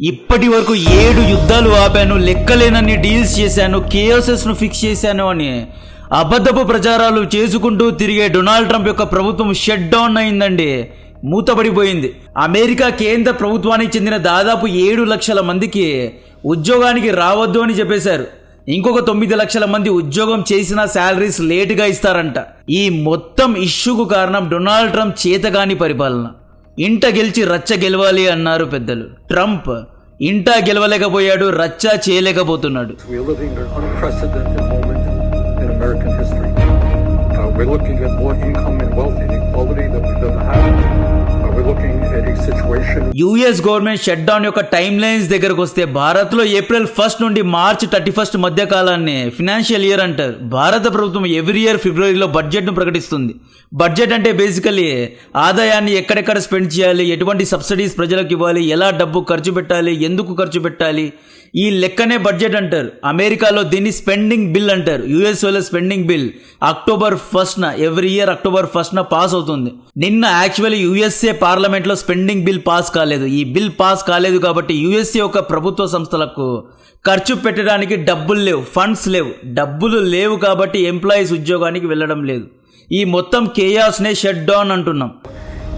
ఇప్పటి వరకు 7 యుద్ధాలు ఆపాను, లెక్కలేనన్ని డీల్స్ చేశాను, కేఎస్ఎస్ను ఫిక్స్ చేశాను అని అబద్ధపు ప్రచారాలు చేసుకుంటూ తిరిగే డొనాల్డ్ ట్రంప్ యొక్క ప్రభుత్వం షట్ డౌన్ అయిందండి, మూతపడిపోయింది. అమెరికా కేంద్ర ప్రభుత్వానికి చెందిన దాదాపు 7 లక్షల మందికి ఉద్యోగానికి రావద్దు అని చెప్పేశారు. ఇంకొక 9 లక్షల మంది ఉద్యోగం చేసిన శాలరీస్ లేటుగా ఇస్తారంట. ఈ మొత్తం ఇష్యూకు కారణం డొనాల్డ్ ట్రంప్ చేతగాని పరిపాలన. ఇంట గెలిచి రచ్చ గెలవాలి అన్నారు పెద్దలు. ట్రంప్ ఇంట గెలవలేకపోయాడు, రచ్చ చేయలేకపోతున్నాడు. యుఎస్ గవర్నమెంట్ షట్ డౌన్ యొక్క టైమ్ లైన్స్ దగ్గరకు వస్తే భారత్ లో ఏప్రిల్ 1 నుండి మార్చ్ 31 మధ్య కాలాన్ని ఫినాన్షియల్ ఇయర్ అంటారు. భారత ప్రభుత్వం ఎవ్రీ ఇయర్ ఫిబ్రవరిలో బడ్జెట్ ను ప్రకటిస్తుంది. బడ్జెట్ అంటే బేసికలీ ఆదాయాన్ని ఎక్కడెక్కడ స్పెండ్ చేయాలి, ఎటువంటి సబ్సిడీస్ ప్రజలకు ఇవ్వాలి, ఎలా డబ్బు ఖర్చు పెట్టాలి, ఎందుకు ఖర్చు పెట్టాలి, ఈ లెక్కనే బడ్జెట్ అంటారు. అమెరికాలో దీన్ని స్పెండింగ్ బిల్ అంటారు. యుఎస్ఓలో స్పెండింగ్ బిల్ అక్టోబర్ 1న ఎవ్రీ ఇయర్ అక్టోబర్ 1న పాస్ అవుతుంది. నిన్న యాక్చువల్లీ యుఎస్ఏ పార్లమెంట్లో స్పెండింగ్ బిల్ పాస్ కాలేదు. ఈ బిల్ పాస్ కాలేదు కాబట్టి యుఎస్ఏ యొక్క ప్రభుత్వ సంస్థలకు ఖర్చు పెట్టడానికి డబ్బులు లేవు, ఫండ్స్ లేవు. డబ్బులు లేవు కాబట్టి ఎంప్లాయీస్ ఉద్యోగానికి వెళ్ళడం లేదు. ఈ మొత్తం కేయాస్నే షట్ డౌన్ అంటున్నాం.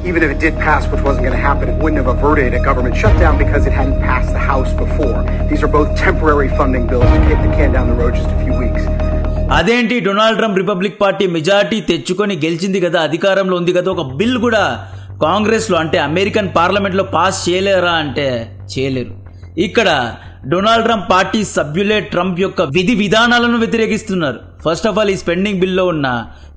Even if it did pass, which wasn't going to happen, it wouldn't have averted a government shutdown because it hadn't passed the House before. These are both temporary funding bills to kick the can down the road just a few weeks. అదేంటి, Donald Trump republic party majority తెచ్చుకొని గెలిచింది కదా, అధికారంలో ఉంది కదా, ఒక bill కూడా కాంగ్రెస్లో అంటే అమెరికన్ పార్లమెంట్లో పాస్ చేయలేరా అంటే చేయలేరు. ఇక్కడ డొనాల్డ్ ట్రంప్ పార్టీ సభ్యులే ట్రంప్ యొక్క విధి విధానాలను వ్యతిరేకిస్తున్నారు. ఫస్ట్ ఆఫ్ ఆల్ ఈ స్పెండింగ్ బిల్లో ఉన్న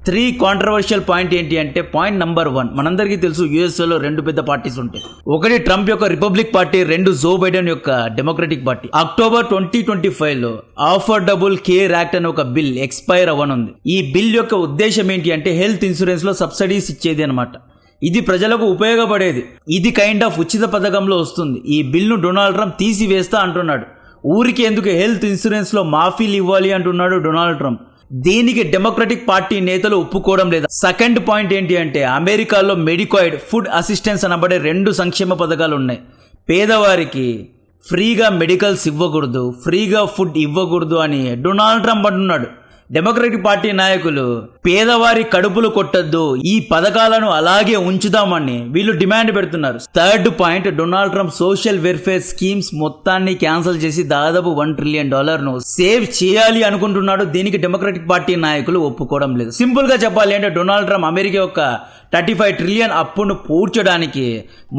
3 కాంట్రవర్షియల్ పాయింట్ ఏంటి అంటే, పాయింట్ నంబర్ 1, మనందరికీ తెలుసు యుఎస్ఏలో 2 పెద్ద పార్టీస్ ఉంటాయి. ఒకటి ట్రంప్ యొక్క రిపబ్లిక్ పార్టీ, 2 జో బైడెన్ యొక్క డెమోక్రటిక్ పార్టీ. అక్టోబర్ 2025లో అఫోర్డబుల్ కేర్ యాక్ట్ అనే ఒక బిల్ ఎక్స్పైర్ అవ్వనుంది. ఈ బిల్ యొక్క ఉద్దేశం ఏంటి అంటే హెల్త్ ఇన్సూరెన్స్ లో సబ్సిడీస్ ఇచ్చేది అనమాట. ఇది ప్రజలకు ఉపయోగపడేది. ఇది కైండ్ ఆఫ్ ఉచిత పథకంలో వస్తుంది. ఈ బిల్ను డొనాల్డ్ ట్రంప్ తీసివేస్తా అంటున్నాడు. ఊరికి ఎందుకు హెల్త్ ఇన్సూరెన్స్ లో మాఫీలు ఇవ్వాలి అంటున్నాడు డొనాల్డ్ ట్రంప్. దీనికి డెమోక్రటిక్ పార్టీ నేతలు ఒప్పుకోవడం లేదు. సెకండ్ పాయింట్ ఏంటి అంటే, అమెరికాలో మెడికాయిడ్, ఫుడ్ అసిస్టెన్స్ అనబడే 2 సంక్షేమ పథకాలు ఉన్నాయి. పేదవారికి ఫ్రీగా మెడికల్స్ ఇవ్వకూడదు, ఫ్రీగా ఫుడ్ ఇవ్వకూడదు అని డొనాల్డ్ ట్రంప్ అంటున్నాడు. డెమోక్రటిక్ పార్టీ నాయకులు పేదవారి కడుపులు కొట్టద్దు, ఈ పథకాలను అలాగే ఉంచుదామని వీళ్ళు డిమాండ్ పెడుతున్నారు. Third point, Donald Trump social welfare schemes మొత్తాన్ని క్యాన్సిల్ చేసి దాదాపు $1 ట్రిలియన్ సేవ్ చేయాలి అనుకుంటున్నాడు. దీనికి డెమోక్రటిక్ పార్టీ నాయకులు ఒప్పుకోవడం లేదు. సింపుల్ గా చెప్పాలి అంటే, డొనాల్డ్ ట్రంప్ అమెరికా యొక్క 35 ట్రిలియన్ అప్పును పూడ్చడానికి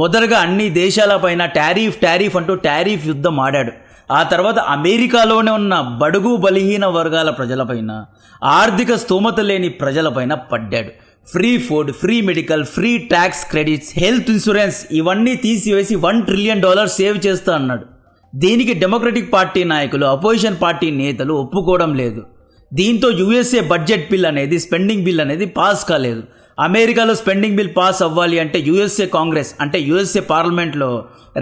మొదటగా అన్ని దేశాల పైన టారిఫ్ అంటూ టారిఫ్ యుద్ధం ఆడాడు. ఆ తర్వాత అమెరికాలోనే ఉన్న బడుగు బలహీన వర్గాల ప్రజలపైన, ఆర్థిక స్తోమత లేని ప్రజలపైన పడ్డాడు. Free food, free medical, free tax credits, health insurance ఇవన్నీ తీసివేసి $1 ట్రిలియన్ సేవ్ చేస్తా అన్నాడు. దీనికి డెమోక్రటిక్ పార్టీ నాయకులు, అపోజిషన్ పార్టీ నేతలు ఒప్పుకోవడం లేదు. దీంతో యుఎస్ఏ బడ్జెట్ బిల్ అనేది, స్పెండింగ్ బిల్ అనేది పాస్ కాలేదు. అమెరికాలో స్పెండింగ్ బిల్ పాస్ అవ్వాలి అంటే యుఎస్ఏ కాంగ్రెస్ అంటే యుఎస్ఏ పార్లమెంట్లో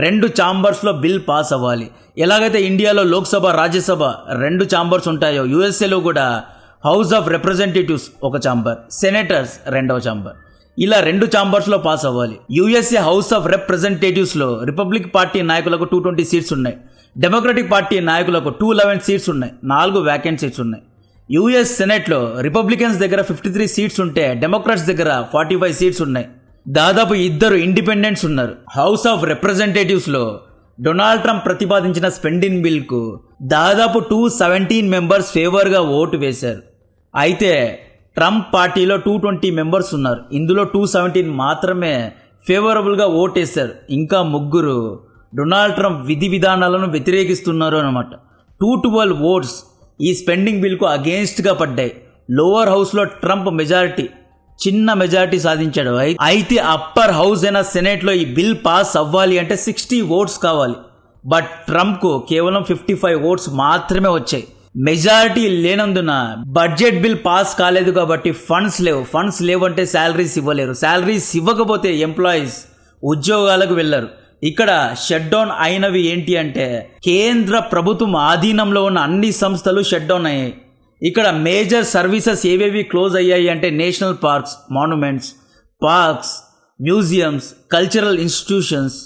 2 ఛాంబర్స్లో బిల్ పాస్ అవ్వాలి. ఎలాగైతే ఇండియాలో లోక్సభ, రాజ్యసభ 2 ఛాంబర్స్ ఉంటాయో, యుఎస్ఏలో కూడా హౌస్ ఆఫ్ రిప్రజెంటేటివ్స్ ఒక ఛాంబర్, సెనేటర్స్ 2వ ఛాంబర్, ఇలా 2 ఛాంబర్స్లో పాస్ అవ్వాలి. యుఎస్ఏ హౌస్ ఆఫ్ రిప్రజెంటేటివ్స్లో రిపబ్లిక్ పార్టీ నాయకులకు 220 సీట్స్ ఉన్నాయి. డెమోక్రటిక్ పార్టీ నాయకులకు 211 సీట్స్ ఉన్నాయి. 4 వ్యాకెంట్ సీట్స్ ఉన్నాయి. యుఎస్ సెనెట్లో రిపబ్లికన్స్ దగ్గర 53 సీట్స్ ఉంటే డెమోక్రాట్స్ దగ్గర 45 సీట్స్ ఉన్నాయి. దాదాపు 2 ఇండిపెండెంట్స్ ఉన్నారు. హౌస్ ఆఫ్ రిప్రజెంటేటివ్స్లో డొనాల్డ్ ట్రంప్ ప్రతిపాదించిన స్పెండింగ్ బిల్కు దాదాపు 217 మెంబర్స్ ఫేవర్గా ఓటు వేశారు. అయితే ట్రంప్ పార్టీలో 220 మెంబర్స్ ఉన్నారు. ఇందులో 217 మాత్రమే ఫేవరబుల్గా ఓటేశారు. ఇంకా 3 డొనాల్డ్ ట్రంప్ విధి విధానాలను వ్యతిరేకిస్తున్నారు అన్నమాట. 212 ఓట్స్ ఈ స్పెండింగ్ బిల్కు అగేన్స్ట్గా పడ్డాయి. లోవర్ హౌస్లో ట్రంప్ మెజారిటీ, చిన్న మెజారిటీ సాధించాడు. అయితే అప్పర్ హౌస్ అయిన సెనేట్లో ఈ బిల్ పాస్ అవ్వాలి అంటే 60 ఓట్స్ కావాలి. బట్ ట్రంప్కు కేవలం 55 ఓట్స్ మాత్రమే వచ్చాయి. మెజారిటీ లేనందున బడ్జెట్ బిల్ పాస్ కాలేదు కాబట్టి ఫండ్స్ లేవు అంటే శాలరీస్ ఇవ్వలేరు. శాలరీస్ ఇవ్వకపోతే ఎంప్లాయీస్ ఉద్యోగాలకు వెళ్ళరు. ఇక్కడ షట్ డౌన్ అయినవి ఏంటి అంటే, కేంద్ర ప్రభుత్వం ఆధీనంలో ఉన్న అన్ని సంస్థలు షట్ డౌన్ అయ్యాయి. ఇక్కడ మేజర్ సర్వీసెస్ ఏవేవి క్లోజ్ అయ్యాయి అంటే, national parks, monuments, parks, museums, cultural institutions,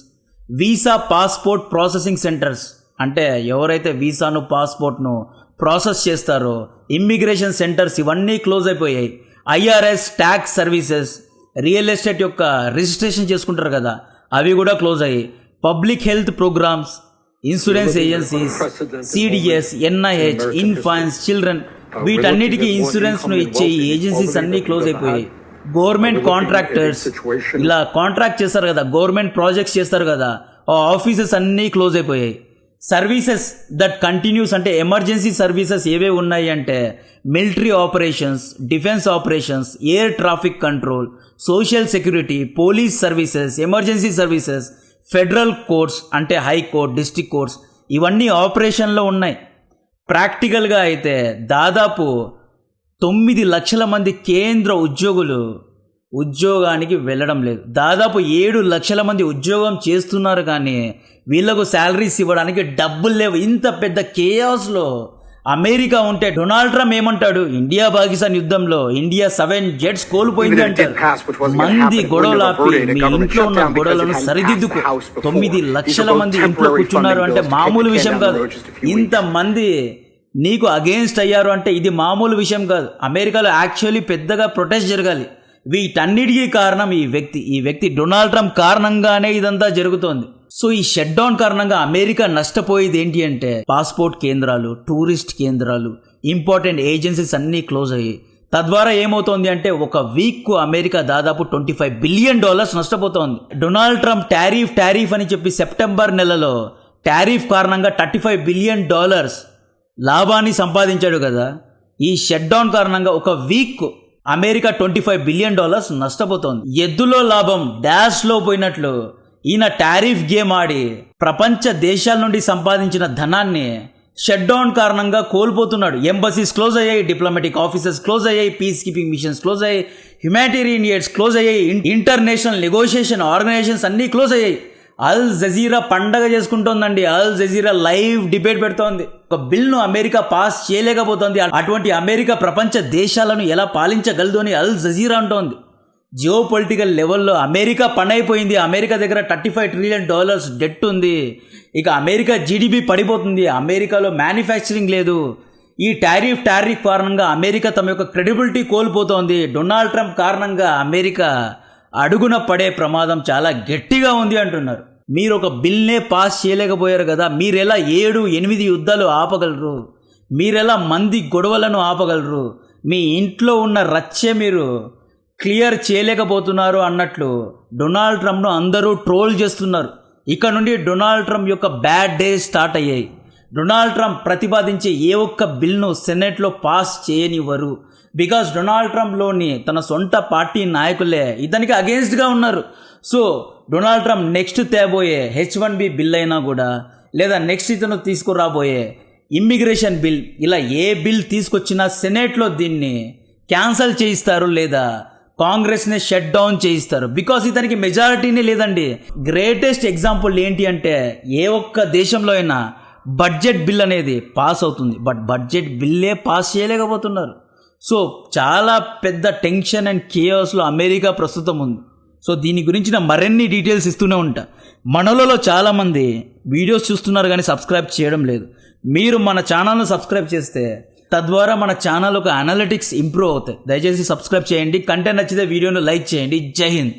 visa passport processing centres అంటే ఎవరైతే వీసాను పాస్పోర్ట్ను ప్రాసెస్ చేస్తారో ఇమ్మిగ్రేషన్ సెంటర్స్ ఇవన్నీ క్లోజ్ అయిపోయాయి. IRS tax services, real estate యొక్క రిజిస్ట్రేషన్ చేసుకుంటారు కదా అవి కూడా క్లోజ్ అయ్యాయి. Public health programmes, insurance agencies, CDS, NIH, infants, children వీటన్నిటికీ ఇన్సూరెన్స్ను ఇచ్చే ఈ ఏజెన్సీస్ అన్నీ క్లోజ్ అయిపోయాయి. గవర్నమెంట్ కాంట్రాక్టర్స్ ఇలా కాంట్రాక్ట్ చేస్తారు కదా, గవర్నమెంట్ ప్రాజెక్ట్స్ చేస్తారు కదా, ఆ ఆఫీసెస్ అన్నీ క్లోజ్ అయిపోయాయి. సర్వీసెస్ దట్ కంటిన్యూస్ అంటే ఎమర్జెన్సీ సర్వీసెస్ ఏవే ఉన్నాయి అంటే military operations, defence operations, air traffic control, social security, police services, emergency services, federal courts అంటే హైకోర్ట్, డిస్ట్రిక్ట్ కోర్ట్స్ ఇవన్నీ ఆపరేషన్లో ఉన్నాయి. ప్రాక్టికల్గా అయితే దాదాపు 9 లక్షల మంది కేంద్ర ఉద్యోగులు ఉద్యోగానికి వెళ్ళడం లేదు. దాదాపు 7 లక్షల మంది ఉద్యోగం చేస్తున్నారు కానీ వీళ్లకు శాలరీస్ ఇవ్వడానికి డబ్బులు లేవు. ఇంత పెద్ద కేయాస్లో అమెరికా ఉంటే డొనాల్డ్ ట్రంప్ ఏమంటాడు? ఇండియా పాకిస్తాన్ యుద్ధంలో ఇండియా 7 జెట్స్ కోల్పోయింది అంటారు. మంది గొడవలు ఆపి మీ ఇంట్లో ఉన్న గొడవలను సరిదిద్దుకు 9 లక్షల మంది ఇంట్లో కూర్చున్నారు అంటే మామూలు విషయం కాదు. ఇంతమంది నీకు అగేన్స్ట్ అయ్యారు అంటే ఇది మామూలు విషయం కాదు. అమెరికాలో యాక్చువల్లీ పెద్దగా ప్రొటెస్ట్ జరగాలి. వీటన్నిటికీ కారణం ఈ వ్యక్తి డొనాల్డ్ ట్రంప్ కారణంగానే ఇదంతా జరుగుతోంది. సో ఈ షట్ డౌన్ కారణంగా అమెరికా నష్టపోయేది ఏంటి అంటే పాస్పోర్ట్ కేంద్రాలు, టూరిస్ట్ కేంద్రాలు, ఇంపార్టెంట్ ఏజెన్సీస్ అన్నీ క్లోజ్ అయ్యాయి. తద్వారా ఏమవుతోంది అంటే ఒక వీక్ అమెరికా దాదాపు $25 బిలియన్ నష్టపోతోంది. డొనాల్డ్ ట్రంప్ టారిఫ్ అని చెప్పి సెప్టెంబర్ నెలలో టారిఫ్ కారణంగా $35 బిలియన్ లాభాన్ని సంపాదించాడు కదా. ఈ షట్ డౌన్ కారణంగా ఒక వీక్ అమెరికా $25 బిలియన్ నష్టపోతోంది. ఎద్దులో లాభం డాష్లో పోయినట్లు ఈయన టారిఫ్ గేమ్ ఆడి ప్రపంచ దేశాల నుండి సంపాదించిన ధనాన్ని షట్ డౌన్ కారణంగా కోల్పోతున్నాడు. ఎంబసీస్ క్లోజ్ అయ్యాయి, డిప్లొమాటిక్ ఆఫీసెస్ క్లోజ్ అయ్యాయి, పీస్ కీపింగ్ మిషన్స్ క్లోజ్ అయ్యాయి, హ్యుమానిటేరియన్ ఎయిడ్స్ క్లోజ్ అయ్యాయి, ఇంటర్నేషనల్ నెగోషియేషన్ ఆర్గనైజేషన్స్ అన్నీ క్లోజ్ అయ్యాయి. అల్ జజీరా పండగ చేసుకుంటోందండి. అల్ జజీరా లైవ్ డిబేట్ పెడుతోంది. ఒక బిల్ను అమెరికా పాస్ చేయలేకపోతుంది. అటువంటి అమెరికా ప్రపంచ దేశాలను ఎలా పాలించగలదు అని అల్ జజీరా అంటోంది. జియో పొలిటికల్ లెవెల్లో అమెరికా పనైపోయింది. అమెరికా దగ్గర $35 ట్రిలియన్ డెట్ ఉంది. ఇక అమెరికా జీడిపి పడిపోతుంది. అమెరికాలో మ్యానుఫ్యాక్చరింగ్ లేదు. ఈ టారిఫ్ కారణంగా అమెరికా తమ యొక్క క్రెడిబిలిటీ కోల్పోతోంది. డొనాల్డ్ ట్రంప్ కారణంగా అమెరికా అడుగున పడే ప్రమాదం చాలా గట్టిగా ఉంది అంటున్నారు. మీరు ఒక బిల్నే పాస్ చేయలేకపోయారు కదా, మీరెలా 7-8 యుద్ధాలు ఆపగలరు? మీరెలా మంది గొడవలను ఆపగలరు? మీ ఇంట్లో ఉన్న రచ్చే మీరు క్లియర్ చేయలేకపోతున్నారు అన్నట్లు డొనాల్డ్ ట్రంప్ను అందరూ ట్రోల్ చేస్తున్నారు. ఇక్కడ నుండి డొనాల్డ్ ట్రంప్ యొక్క బ్యాడ్ డేస్ స్టార్ట్ అయ్యాయి. డొనాల్డ్ ట్రంప్ ప్రతిపాదించే ఏ ఒక్క బిల్ను సెనెట్లో పాస్ చేయనివ్వరు. బికాస్ డొనాల్డ్ ట్రంప్లోని తన సొంత పార్టీ నాయకులే ఇతనికి అగేన్స్ట్గా ఉన్నారు. సో డొనాల్డ్ ట్రంప్ నెక్స్ట్ తేబోయే H1B బిల్ అయినా కూడా, లేదా నెక్స్ట్ ఇతను తీసుకురాబోయే ఇమ్మిగ్రేషన్ బిల్, ఇలా ఏ బిల్ తీసుకొచ్చినా సెనేట్లో దీన్ని క్యాన్సల్ చేయిస్తారు లేదా కాంగ్రెస్ని షట్ డౌన్ చేయిస్తారు. బికాస్ ఇతనికి మెజారిటీనే లేదండి. గ్రేటెస్ట్ ఎగ్జాంపుల్ ఏంటి అంటే ఏ ఒక్క దేశంలో అయినా బడ్జెట్ బిల్ అనేది పాస్ అవుతుంది, బట్ బడ్జెట్ బిల్లే పాస్ చేయలేకపోతున్నారు. సో చాలా పెద్ద టెన్షన్ అండ్ కేయాస్లో అమెరికా ప్రస్తుతం ఉంది. సో దీని గురించిన మరిన్ని డీటెయిల్స్ ఇస్తూనే ఉంటా. మనలలో చాలామంది వీడియోస్ చూస్తున్నారు కానీ సబ్స్క్రైబ్ చేయడం లేదు. మీరు మన ఛానల్ను సబ్స్క్రైబ్ చేస్తే తద్వారా మన ఛానల్ ఒక అనలిటిక్స్ ఇంప్రూవ్ అవుతాయి. దయచేసి సబ్స్క్రైబ్ చేయండి. కంటెంట్ నచ్చితే వీడియోను లైక్ చేయండి. జై హింద్.